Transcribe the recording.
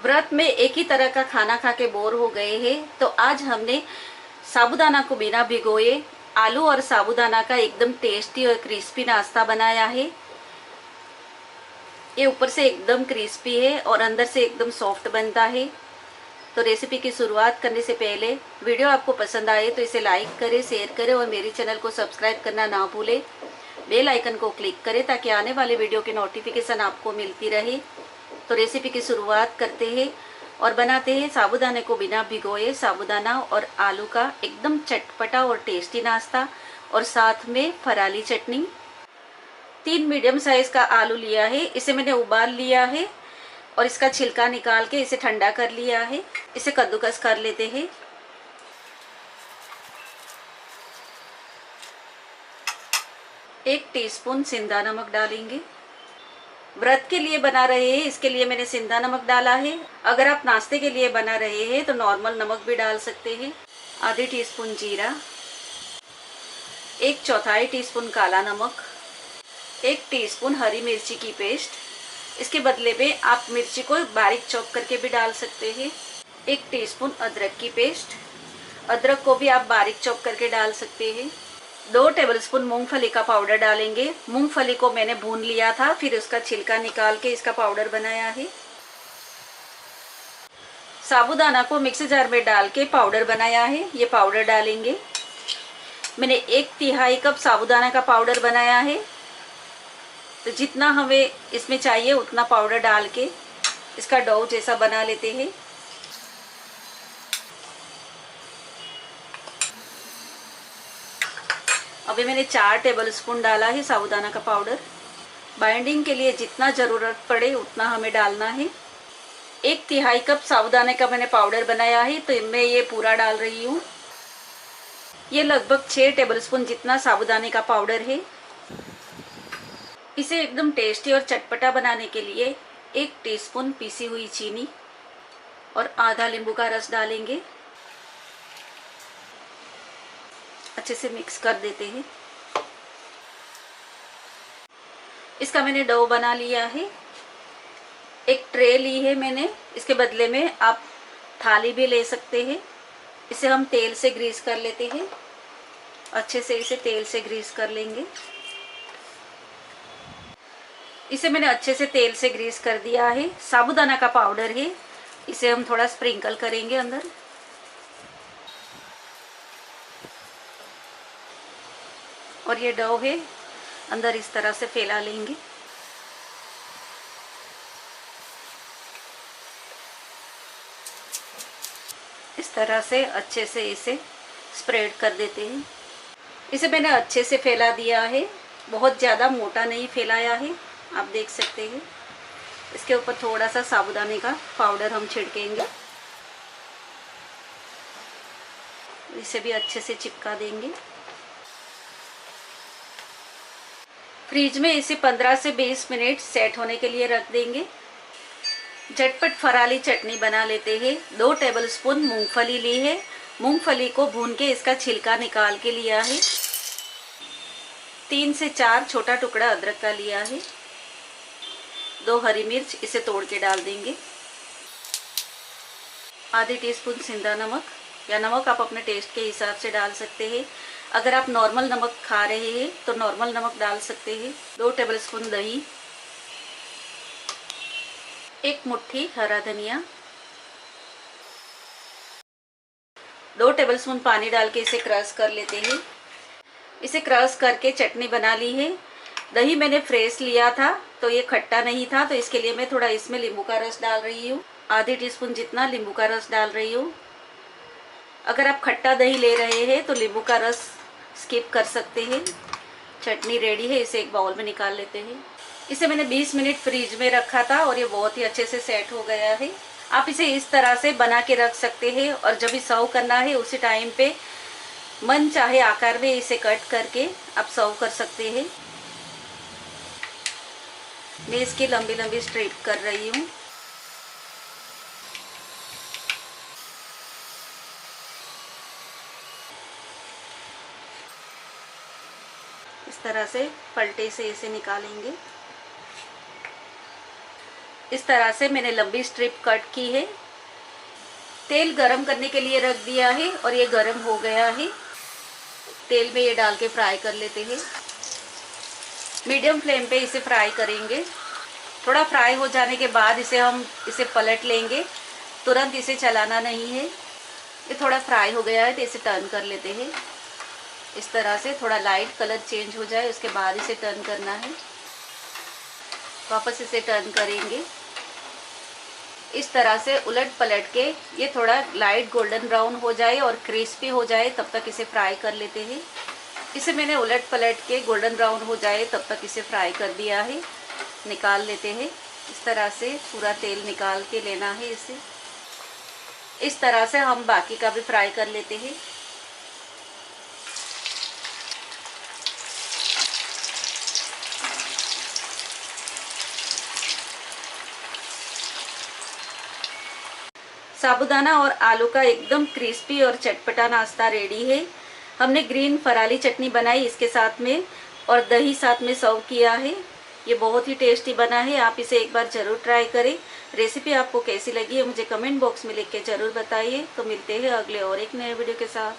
व्रत में एक ही तरह का खाना खा के बोर हो गए हैं, तो आज हमने साबूदाना को बिना भिगोए आलू और साबूदाना का एकदम टेस्टी और क्रिस्पी नाश्ता बनाया है। ये ऊपर से एकदम क्रिस्पी है और अंदर से एकदम सॉफ्ट बनता है। तो रेसिपी की शुरुआत करने से पहले वीडियो आपको पसंद आए तो इसे लाइक करें, शेयर करें और मेरे चैनल को सब्सक्राइब करना ना भूलें। बेल आइकन को क्लिक करें ताकि आने वाले वीडियो की नोटिफिकेशन आपको मिलती रहे। तो रेसिपी की शुरुआत करते हैं और बनाते हैं साबूदाने को बिना भिगोए साबूदाना और आलू का एकदम चटपटा और टेस्टी नाश्ता, और साथ में फराली चटनी। 3 मीडियम साइज का आलू लिया है, इसे मैंने उबाल लिया है और इसका छिलका निकाल के इसे ठंडा कर लिया है। इसे कद्दूकस कर लेते हैं। एक टीस्पून सिंधा नमक डालेंगे। व्रत के लिए बना रहे हैं, इसके लिए मैंने सिंधा नमक डाला है। अगर आप नाश्ते के लिए बना रहे हैं तो नॉर्मल नमक भी डाल सकते हैं। आधी टीस्पून जीरा, 1/4 टीस्पून काला नमक, 1 टीस्पून हरी मिर्ची की पेस्ट। इसके बदले में आप मिर्ची को बारीक चॉप करके भी डाल सकते हैं। 1 टीस्पून अदरक की पेस्ट, अदरक को भी आप बारीक चॉप करके डाल सकते हैं। 2 टेबलस्पून मूंगफली का पाउडर डालेंगे। मूंगफली को मैंने भून लिया था, फिर उसका छिलका निकाल के इसका पाउडर बनाया है। साबूदाना को मिक्सी जार में डाल के पाउडर बनाया है, ये पाउडर डालेंगे। मैंने 1/3 कप साबूदाना का पाउडर बनाया है, तो जितना हमें इसमें चाहिए उतना पाउडर डाल के इसका डो जैसा बना लेते हैं। अभी मैंने 4 टेबलस्पून डाला है साबूदाना का पाउडर। बाइंडिंग के लिए जितना ज़रूरत पड़े उतना हमें डालना है। 1/3 कप साबूदाने का मैंने पाउडर बनाया है, तो मैं ये पूरा डाल रही हूँ। ये लगभग 6 टेबलस्पून जितना साबूदाने का पाउडर है। इसे एकदम टेस्टी और चटपटा बनाने के लिए 1 टीस्पून पीसी हुई चीनी और आधा नींबू का रस डालेंगे। अच्छे से मिक्स कर देते हैं। इसका मैंने डो बना लिया है। एक ट्रे ली है मैंने, इसके बदले में आप थाली भी ले सकते हैं। इसे हम तेल से ग्रीस कर लेते हैं। अच्छे से इसे तेल से ग्रीस कर लेंगे। इसे मैंने अच्छे से तेल से ग्रीस कर दिया है। साबूदाना का पाउडर है, इसे हम थोड़ा स्प्रिंकल करेंगे अंदर। और ये डो है, अंदर इस तरह से फैला लेंगे। इस तरह से अच्छे से इसे स्प्रेड कर देते हैं। इसे मैंने अच्छे से फैला दिया है, बहुत ज़्यादा मोटा नहीं फैलाया है, आप देख सकते हैं। इसके ऊपर थोड़ा सा साबूदाने का पाउडर हम छिड़केंगे। इसे भी अच्छे से चिपका देंगे। फ्रिज में इसे 15 से 20 मिनट सेट होने के लिए रख देंगे। झटपट फराली चटनी बना लेते हैं। 2 टेबलस्पून मूंगफली ली है। मूंगफली को भून के इसका छिलका निकाल के लिया है। 3 से 4 छोटा टुकड़ा अदरक का लिया है। 2 हरी मिर्च, इसे तोड़ के डाल देंगे। आधी टीस्पून सिंधा नमक, या नमक आप अपने टेस्ट के हिसाब से डाल सकते हैं। अगर आप नॉर्मल नमक खा रहे हैं तो नॉर्मल नमक डाल सकते हैं। 2 टेबलस्पून दही, 1 मुट्ठी हरा धनिया, 2 टेबलस्पून पानी डाल के इसे क्रश कर लेते हैं। इसे क्रश करके चटनी बना ली है। दही मैंने फ्रेश लिया था तो ये खट्टा नहीं था, तो इसके लिए मैं थोड़ा इसमें नींबू का रस डाल रही हूँ। आधी टीस्पून जितना नींबू का रस डाल रही हूँ। अगर आप खट्टा दही ले रहे हैं तो नींबू का रस स्किप कर सकते हैं। चटनी रेडी है, इसे एक बाउल में निकाल लेते हैं। इसे मैंने 20 मिनट फ्रिज में रखा था और ये बहुत ही अच्छे से सेट हो गया है। आप इसे इस तरह से बना के रख सकते हैं और जब भी सर्व करना है उसी टाइम पे मन चाहे आकार में इसे कट करके आप सर्व कर सकते हैं। मैं इसकी लंबी लंबी स्ट्रिप कर रही हूँ। इस तरह से पलटे से इसे निकालेंगे। इस तरह से मैंने लंबी स्ट्रिप कट की है। तेल गरम करने के लिए रख दिया है और ये गरम हो गया है। तेल में ये डाल के फ्राई कर लेते हैं। मीडियम फ्लेम पे इसे फ्राई करेंगे। थोड़ा फ्राई हो जाने के बाद इसे पलट लेंगे, तुरंत इसे चलाना नहीं है। ये थोड़ा फ्राई हो गया है तो इसे टर्न कर लेते हैं। इस तरह से थोड़ा लाइट कलर चेंज हो जाए उसके बाद इसे टर्न करना है। वापस इसे टर्न करेंगे। इस तरह से उलट पलट के ये थोड़ा लाइट गोल्डन ब्राउन हो जाए और क्रिस्पी हो जाए तब तक इसे फ्राई कर लेते हैं। इसे मैंने उलट पलट के गोल्डन ब्राउन हो जाए तब तक इसे फ्राई कर दिया है। निकाल लेते हैं। इस तरह से पूरा तेल निकाल के लेना है इसे। इस तरह से हम बाकी का भी फ्राई कर लेते हैं। साबूदाना और आलू का एकदम क्रिस्पी और चटपटा नाश्ता रेडी है। हमने ग्रीन फराली चटनी बनाई इसके साथ में और दही साथ में सर्व किया है। ये बहुत ही टेस्टी बना है। आप इसे एक बार ज़रूर ट्राई करें। रेसिपी आपको कैसी लगी है मुझे कमेंट बॉक्स में लिख के ज़रूर बताइए। तो मिलते हैं अगले और एक नए वीडियो के साथ।